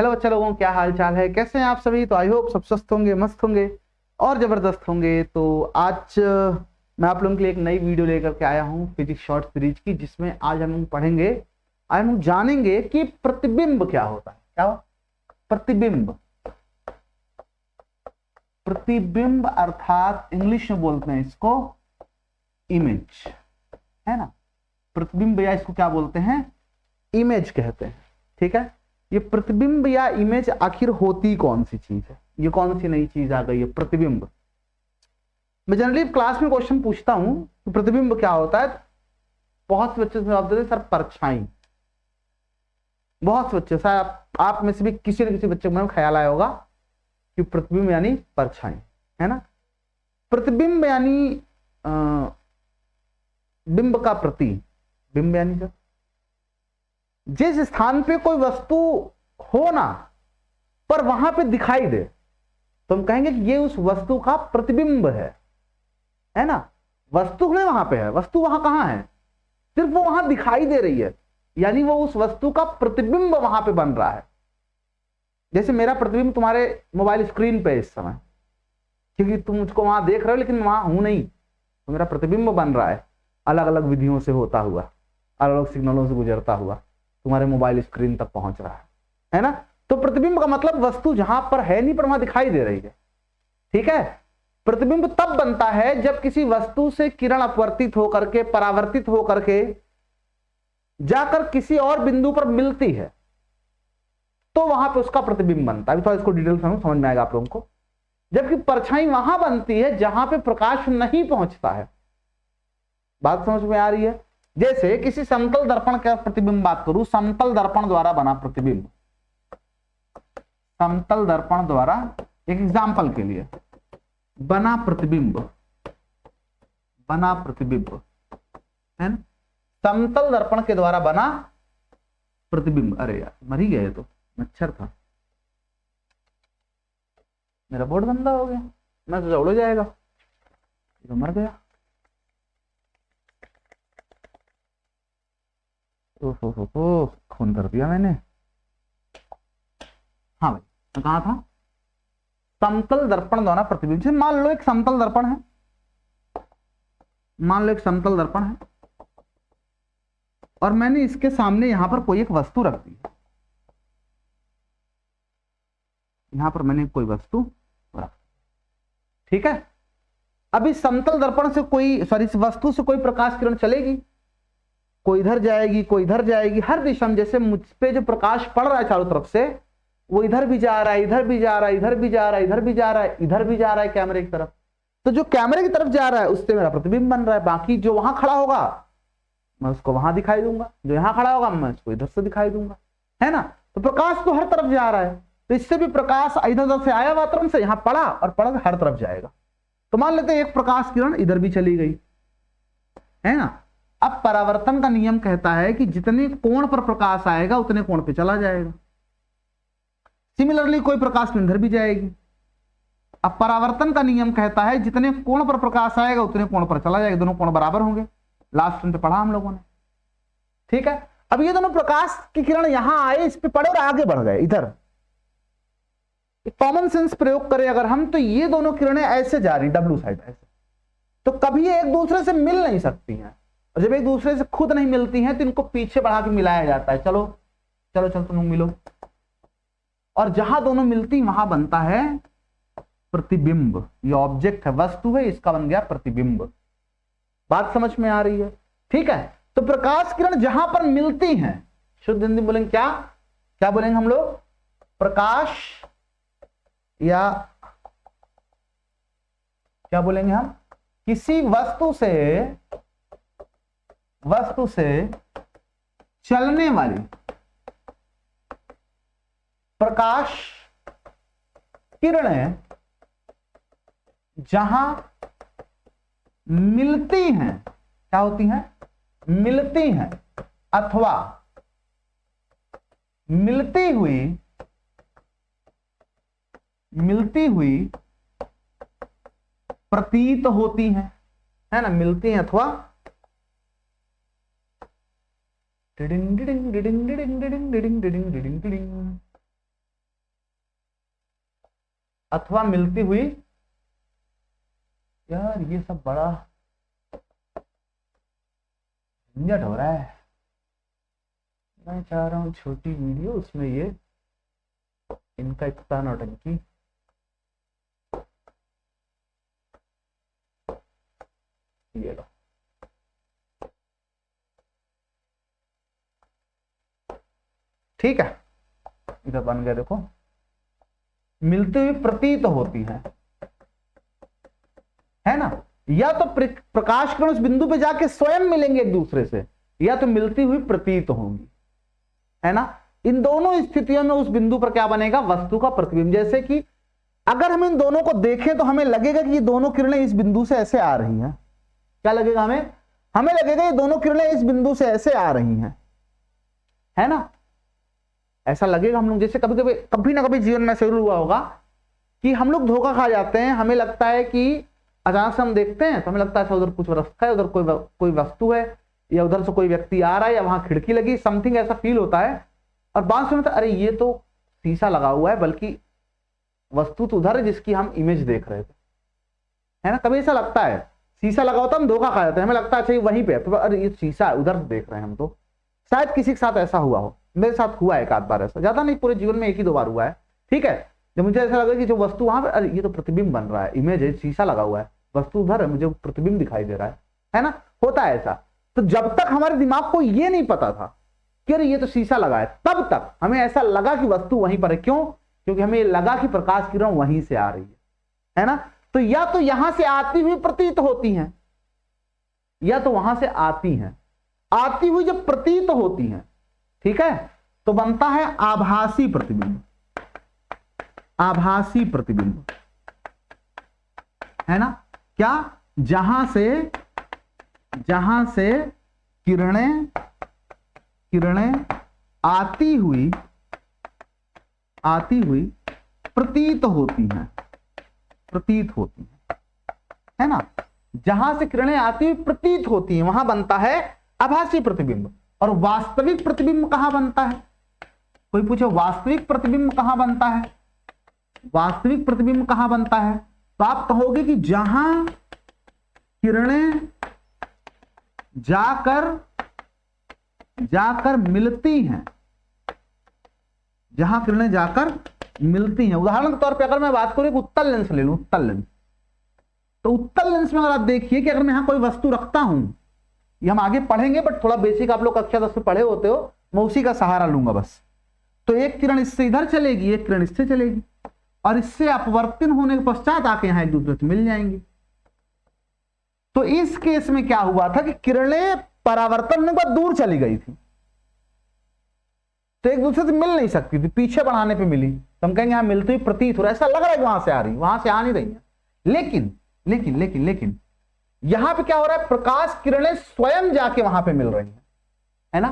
Hello बच्चा लोगों, क्या हाल चाल है, कैसे हैं आप सभी। तो आई होप सब स्वस्थ होंगे, मस्त होंगे और जबरदस्त होंगे। तो आज मैं आप लोगों के लिए एक नई वीडियो लेकर के आया हूं फिजिक्स शॉर्ट सीरीज की, जिसमें आज हम पढ़ेंगे, आज हम जानेंगे कि प्रतिबिंब क्या होता है। क्या हो? प्रतिबिंब। प्रतिबिंब अर्थात इंग्लिश में बोलते हैं इसको इमेज, है ना। प्रतिबिंब या इसको क्या बोलते हैं, इमेज कहते हैं। ठीक है, ये प्रतिबिंब या इमेज आखिर होती कौन सी चीज है, ये कौन सी नई चीज आ गई है प्रतिबिंब। मैं जनरली क्लास में क्वेश्चन पूछता हूं कि प्रतिबिंब क्या होता है, बहुत से बच्चे जवाब देते हैं सर परछाई। बहुत से बच्चे, शायद आप में से भी किसी न किसी बच्चे को ख्याल आया होगा कि प्रतिबिंब यानी परछाई, है ना। प्रतिबिंब यानी बिंब का प्रति, बिंब यानी क्या, जिस स्थान पे कोई वस्तु हो ना पर वहां पे दिखाई दे तो हम कहेंगे कि ये उस वस्तु का प्रतिबिंब है ना। वस्तु नहीं वहां पे है, वस्तु वहां कहां है, सिर्फ वो वहां दिखाई दे रही है, यानी वो उस वस्तु का प्रतिबिंब वहां पे बन रहा है। जैसे मेरा प्रतिबिंब तुम्हारे मोबाइल स्क्रीन पे इस समय, क्योंकि तुम मुझको वहां देख रहे हो लेकिन वहां हूं नहीं, तो मेरा प्रतिबिंब बन रहा है अलग अलग विधियों से होता हुआ, अलग अलग सिग्नलों से गुजरता हुआ तुम्हारे मोबाइल स्क्रीन तक पहुंच रहा है ना। तो प्रतिबिंब का मतलब वस्तु जहां पर है नहीं पर वहां दिखाई दे रही है। ठीक है, प्रतिबिंब तब बनता है जब किसी वस्तु से किरण अपवर्तित होकर के, परावर्तित होकर के जाकर किसी और बिंदु पर मिलती है, तो वहां पे उसका प्रतिबिंब बनता है। अभी थोड़ा इसको डिटेल समझ में आएगा आप लोगों को। जबकि परछाई वहां बनती है जहां पे प्रकाश नहीं पहुंचता है। बात समझ में आ रही है। जैसे किसी समतल दर्पण का प्रतिबिंब बात करूं, समतल दर्पण द्वारा बना प्रतिबिंब, समतल दर्पण द्वारा एक एग्जांपल के लिए बना प्रतिबिंब, बना प्रतिबिंब है ना, समतल दर्पण के द्वारा बना प्रतिबिंब। अरे यार मर ही गए, तो मच्छर था, मेरा बोर्ड गंदा हो गया, मैं तो उड़ जाएगा, तो मर गया। ओहो, खून कर दिया मैंने। हाँ भाई, मैं कहा था, समतल दर्पण द्वारा प्रतिबिंब। मान लो एक समतल दर्पण है, मान लो एक समतल दर्पण है और मैंने इसके सामने यहां पर कोई एक वस्तु रख दी, यहां पर मैंने कोई वस्तु रख, ठीक है। अब इस समतल दर्पण से कोई, सॉरी, इस वस्तु से कोई प्रकाश किरण चलेगी, कोई इधर जाएगी, कोई इधर जाएगी, हर दिशा में। जैसे मुझ पे जो प्रकाश पड़ रहा है चारों तरफ से, वो इधर भी जा रहा है, इधर भी जा रहा है, इधर भी जा रहा है, इधर भी जा रहा है, इधर भी जा रहा है कैमरे की तरफ। तो जो कैमरे की तरफ जा रहा है उससे मेरा प्रतिबिंब बन रहा है। बाकी जो वहां खड़ा होगा मैं उसको वहां दिखाई दूंगा, जो यहां खड़ा होगा मैं उसको इधर से दिखाई दूंगा, है ना। तो प्रकाश तो हर तरफ जा रहा है, तो इससे भी प्रकाश इधर उधर से आया वातावरण से, यहां पड़ा और पड़ा हर तरफ जाएगा। तो मान लेते हैं एक प्रकाश किरण इधर भी चली गई, है ना। अब परावर्तन का नियम कहता है कि जितने कोण पर प्रकाश आएगा उतने कोण पे चला जाएगा। सिमिलरली कोई प्रकाश इधर भी जाएगी। अब परावर्तन का नियम कहता है जितने कोण पर प्रकाश आएगा उतने कोण पर चला जाएगा, दोनों कोण बराबर होंगे। लास्ट में पढ़ा हम लोगों ने, ठीक है। अब ये दोनों प्रकाश की किरण यहां आए, इस पे पड़े और आगे बढ़ गए इधर। कॉमन सेंस प्रयोग करें अगर हम, तो ये दोनों किरणें ऐसे जा रही, डब्ल्यू साइड ऐसे, तो कभी ये एक दूसरे से मिल नहीं सकती हैं। और जब एक दूसरे से खुद नहीं मिलती हैं तो इनको पीछे बढ़ा के मिलाया जाता है, चलो चलो चलो तुम मिलो। और जहां दोनों मिलती वहां बनता है प्रतिबिंब। ये ऑब्जेक्ट है, वस्तु है, इसका बन गया प्रतिबिंब। बात समझ में आ रही है, ठीक है। तो प्रकाश किरण जहां पर मिलती हैं, शुद्ध हिंदी बोलेंगे क्या, क्या बोलेंगे हम लोग, प्रकाश, या क्या बोलेंगे हम, किसी वस्तु से चलने वाली प्रकाश किरणें जहां मिलती हैं, क्या होती हैं, मिलती हैं, अथवा मिलती हुई प्रतीत होती हैं, है ना, मिलती हैं अथवा अथवा मिलती हुई, यार ये सब बड़ा झंझट हो रहा है। मैं चाह रहा हूं छोटी वीडियो, उसमें ये इनका इतना नौटंकी। ये लो, ठीक है, इधर बन गया। देखो, मिलती हुई प्रतीत होती है ना। या तो प्रकाश किरण उस बिंदु पे जाके स्वयं मिलेंगे एक दूसरे से, या तो मिलती हुई प्रतीत होंगी, है ना। इन दोनों स्थितियों में उस बिंदु पर क्या बनेगा, वस्तु का प्रतिबिंब। जैसे कि अगर हम इन दोनों को देखें तो हमें लगेगा कि ये दोनों किरणें इस बिंदु से ऐसे आ रही हैं। क्या लगेगा हमें? हमें लगेगा ये दोनों किरणें इस बिंदु से ऐसे आ रही हैं, है ना। ऐसा लगेगा हम लोग। जैसे कभी ना कभी जीवन में जरूर हुआ होगा कि हम लोग धोखा खा जाते हैं। हमें लगता है कि अचानक से हम देखते हैं तो हमें लगता है अच्छा उधर कुछ रखा है, उधर कोई वस्तु है, या उधर से कोई व्यक्ति आ रहा है, या वहां खिड़की लगी, समथिंग ऐसा फील होता है। और बाद में अरे ये तो शीशा लगा हुआ है, बल्कि वस्तु तो उधर है जिसकी हम इमेज देख रहे थे, है ना। कभी ऐसा लगता है, शीशा लगा होता है, हम धोखा खा जाते हैं, हमें लगता है अच्छा ये वहीं पे है, तो अरे ये शीशा उधर देख रहे हैं हम तो। शायद किसी के साथ ऐसा हुआ हो, मेरे साथ हुआ है एक आध बार ऐसा, ज्यादा नहीं, पूरे जीवन में एक ही दो बार हुआ है। ठीक है, जब मुझे ऐसा लगा कि जो वस्तु वहां पे, अरे ये तो प्रतिबिंब बन रहा है, इमेज है, शीशा लगा हुआ है, वस्तु उधर है, मुझे प्रतिबिंब दिखाई दे रहा है ना। होता है ऐसा। तो जब तक हमारे दिमाग को ये नहीं पता था कि अरे ये तो शीशा लगा है, तब तक हमें ऐसा लगा कि वस्तु वहीं पर है। क्यों? क्योंकि हमें लगा कि प्रकाश किरण वहीं से आ रही है ना। तो या तो यहां से आती हुई प्रतीत होती हैं, या तो वहां से आती हैं। आती हुई जब प्रतीत होती हैं, ठीक है, तो बनता है आभासी प्रतिबिंब। आभासी प्रतिबिंब, है ना। क्या? जहां से किरणें आती हुई प्रतीत होती हैं, है ना। जहां से किरणें आती हुई प्रतीत होती हैं, वहां बनता है आभासी प्रतिबिंब। और वास्तविक प्रतिबिंब कहां बनता है? कोई पूछे वास्तविक प्रतिबिंब कहां बनता है? वास्तविक प्रतिबिंब कहां बनता है? तो आप कहोगे कि जहां किरणें जाकर मिलती हैं, जहां किरणें जाकर मिलती हैं। उदाहरण के तौर पे अगर मैं बात करूं, उत्तल लेंस ले लूं, उत्तल लेंस। तो उत्तल लेंस में अगर आप देखिए कि अगर मैं यहां कोई वस्तु रखता हूं, ये हम आगे पढ़ेंगे, बट थोड़ा बेसिक आप लोग कक्षा 10 में पढ़े होते हो, मैं उसी का सहारा लूंगा बस। तो एक किरण इससे इधर चलेगी, एक किरण इससे चलेगी, और इससे अपवर्तन होने के पश्चात आके यहां एक दूसरे से मिल जाएंगी। तो इस केस में क्या हुआ था कि किरणें परावर्तन होने के बाद दूर चली गई थी, तो एक दूसरे से मिल नहीं सकती थी, पीछे बढ़ाने पे मिली, तो हम कहेंगे यहां मिलती हुई प्रतीत हो रहा है, ऐसा लग रहा है कि वहां से आ रही, वहां से आ नहीं रही है। लेकिन यहां पे क्या हो रहा है, प्रकाश किरणें स्वयं जाके वहां पे मिल रही है ना,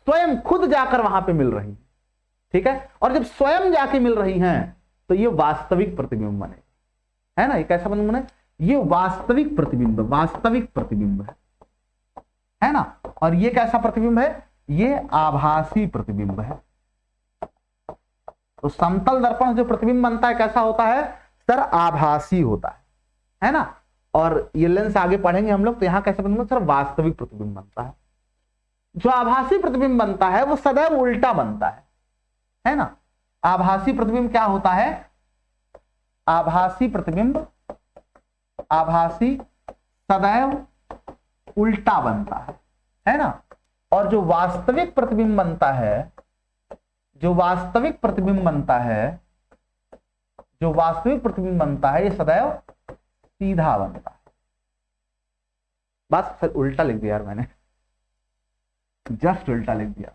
स्वयं खुद जाकर वहां पे मिल रही है, ठीक है। और जब स्वयं जाके मिल रही हैं तो ये वास्तविक प्रतिबिंब बनेगा, है ना। ये कैसा प्रतिबिंब बने? ये वास्तविक प्रतिबिंब है ना। और ये कैसा प्रतिबिंब है? ये आभासी प्रतिबिंब है। तो समतल दर्पण जो प्रतिबिंब बनता है कैसा होता है सर? आभासी होता है ना। और ये लेंस आगे पढ़ेंगे हम लोग, तो यहां कैसा प्रतिबिंब सर? वास्तविक प्रतिबिंब बनता है। जो आभासी प्रतिबिंब बनता है वो सदैव उल्टा बनता है ना। आभासी प्रतिबिंब क्या होता है? आभासी सदैव उल्टा बनता है ना। और जो वास्तविक प्रतिबिंब बनता है, जो वास्तविक प्रतिबिंब बनता है, ये सदैव सीधा बनता है। बस फिर उल्टा लिख दिया यार मैंने, जस्ट उल्टा लिख दिया।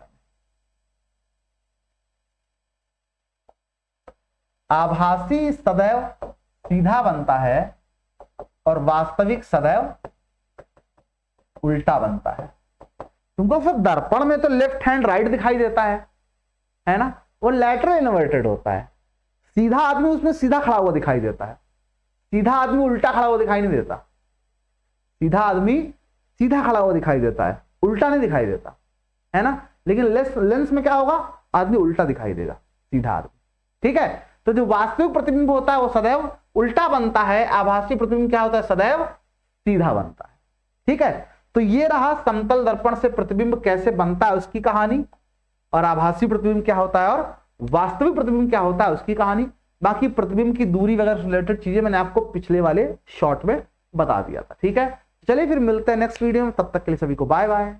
आभासी सदैव सीधा बनता है और वास्तविक सदैव उल्टा बनता है। तुमको फिर दर्पण में तो लेफ्ट हैंड राइट दिखाई देता है ना, वो लैटरल इन्वर्टेड होता है। सीधा आदमी उसमें सीधा खड़ा हुआ दिखाई देता है, सीधा आदमी उल्टा खड़ा हुआ दिखाई नहीं देता। सीधा आदमी सीधा खड़ा हुआ दिखाई देता है, उल्टा नहीं दिखाई देता, है ना। लेकिन लेंस में क्या होगा? आदमी उल्टा दिखाई देगा, सीधा आदमी, ठीक है। तो जो वास्तविक प्रतिबिंब होता है वो सदैव उल्टा बनता है, आभासी प्रतिबिंब क्या होता है, सदैव सीधा बनता है। ठीक है, तो ये रहा समतल दर्पण से प्रतिबिंब कैसे बनता है उसकी कहानी, और आभासी प्रतिबिंब क्या होता है और वास्तविक प्रतिबिंब क्या होता है उसकी कहानी। बाकी प्रतिबिंब की दूरी वगैरह रिलेटेड चीजें मैंने आपको पिछले वाले शॉर्ट में बता दिया था। ठीक है, चलिए फिर मिलते हैं नेक्स्ट वीडियो में, तब तक के लिए सभी को बाय बाय।